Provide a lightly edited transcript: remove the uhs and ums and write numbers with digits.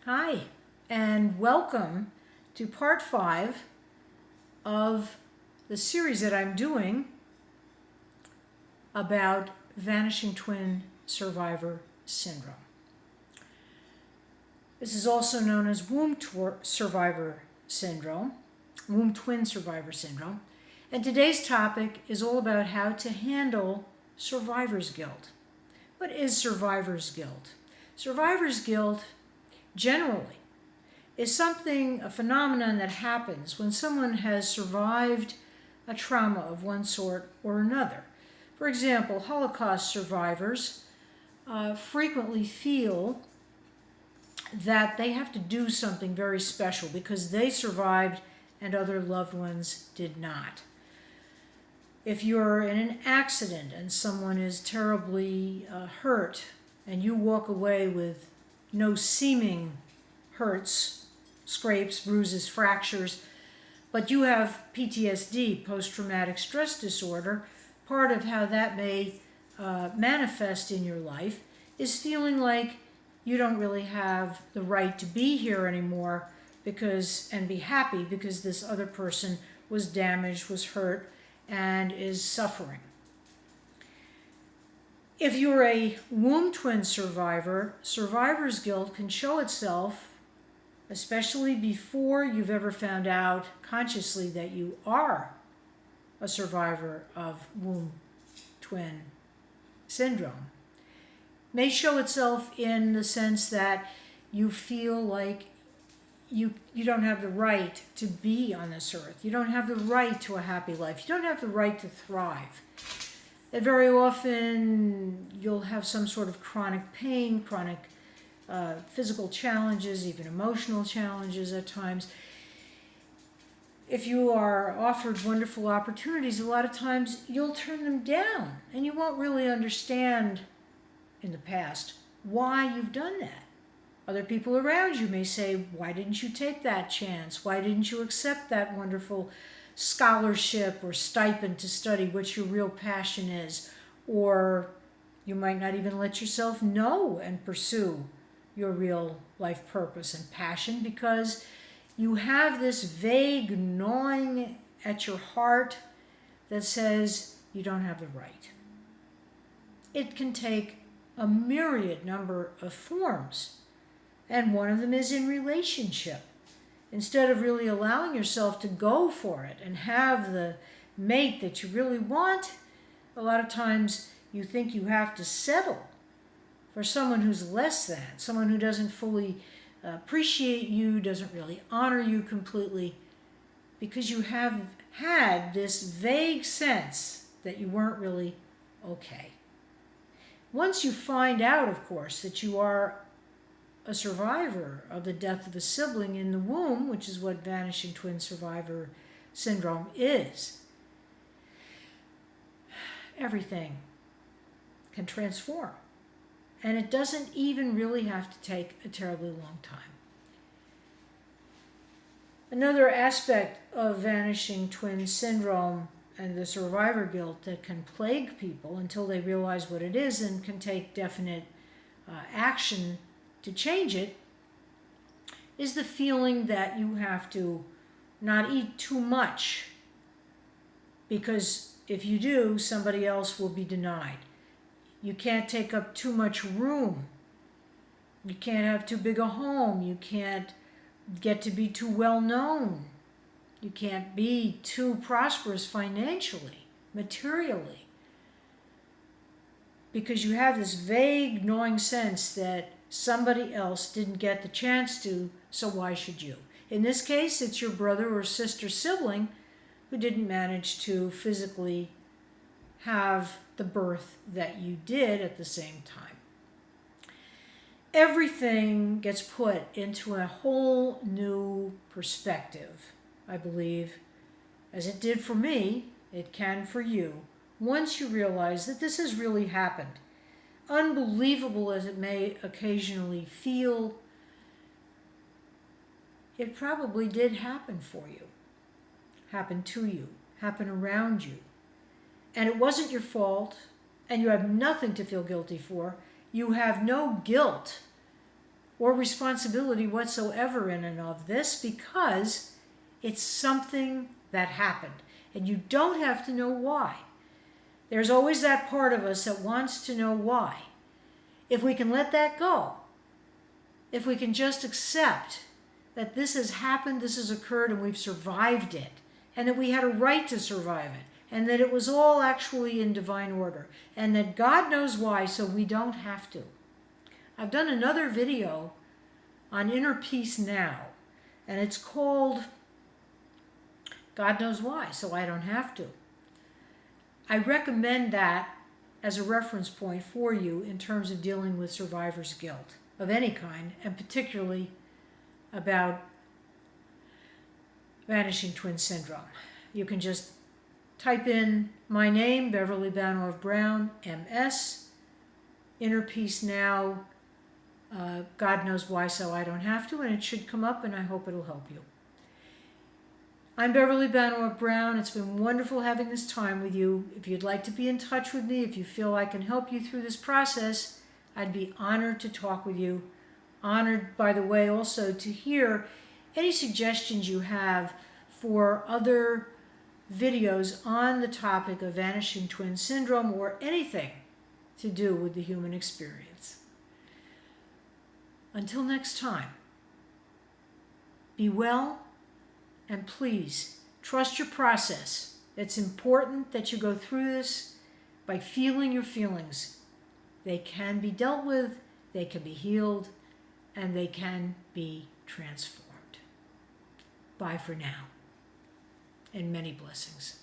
Hi, and welcome to part 5 of the series that I'm doing about vanishing twin survivor syndrome. This is also known as womb twin survivor syndrome, and today's topic is all about how to handle survivor's guilt. What is survivor's guilt? Survivor's guilt generally is a phenomenon that happens when someone has survived a trauma of one sort or another. For example, Holocaust survivors frequently feel that they have to do something very special because they survived and other loved ones did not. If you're in an accident and someone is terribly hurt and you walk away with no seeming hurts, scrapes, bruises, fractures, but you have PTSD, post-traumatic stress disorder, part of how that may manifest in your life is feeling like you don't really have the right to be here anymore and be happy because this other person was damaged, was hurt, and is suffering. If you're a womb twin survivor, survivor's guilt can show itself, especially before you've ever found out consciously that you are a survivor of womb twin syndrome. May show itself in the sense that you feel like you don't have the right to be on this earth. You don't have the right to a happy life. You don't have the right to thrive. That very often you'll have some sort of chronic pain, chronic physical challenges, even emotional challenges at times. If you are offered wonderful opportunities, a lot of times you'll turn them down and you won't really understand in the past why you've done that. Other people around you may say, why didn't you take that chance? Why didn't you accept that wonderful scholarship or stipend to study what your real passion is? Or you might not even let yourself know and pursue your real life purpose and passion because you have this vague gnawing at your heart that says you don't have the right. It can take a myriad number of forms, and one of them is in relationship. Instead of really allowing yourself to go for it and have the mate that you really want, a lot of times you think you have to settle for someone who's less than, someone who doesn't fully appreciate you, doesn't really honor you completely, because you have had this vague sense that you weren't really okay. Once you find out, of course, that you are a survivor of the death of a sibling in the womb, which is what vanishing twin survivor syndrome is, everything can transform. And it doesn't even really have to take a terribly long time. Another aspect of vanishing twin syndrome and the survivor guilt that can plague people until they realize what it is and can take definite action to change it is the feeling that you have to not eat too much, because if you do, somebody else will be denied. You can't take up too much room. You can't have too big a home. You can't get to be too well known. You can't be too prosperous financially, materially, because you have this vague gnawing sense that somebody else didn't get the chance to, so why should you? In this case, it's your brother or sister sibling who didn't manage to physically have the birth that you did at the same time. Everything gets put into a whole new perspective, I believe, as it did for me, it can for you, once you realize that this has really happened. Unbelievable as it may occasionally feel, it probably did happen for you, happen to you, happen around you. And it wasn't your fault, and you have nothing to feel guilty for. You have no guilt or responsibility whatsoever in and of this, because it's something that happened. And you don't have to know why. There's always that part of us that wants to know why. If we can let that go, if we can just accept that this has happened, this has occurred, and we've survived it, and that we had a right to survive it, and that it was all actually in divine order, and that God knows why, so we don't have to. I've done another video on inner peace now, and it's called God Knows Why, so I don't have to. I recommend that as a reference point for you in terms of dealing with survivor's guilt of any kind, and particularly about vanishing twin syndrome. You can just type in my name, Beverly Banov Brown M.S., Inner Peace Now, God Knows Why, so I don't have to, and it should come up, and I hope it'll help you. I'm Beverly Banov Brown. It's been wonderful having this time with you. If you'd like to be in touch with me, if you feel I can help you through this process, I'd be honored to talk with you. Honored, by the way, also to hear any suggestions you have for other videos on the topic of vanishing twin syndrome or anything to do with the human experience. Until next time, be well, and please trust your process. It's important that you go through this by feeling your feelings. They can be dealt with, they can be healed, and they can be transformed. Bye for now, and many blessings.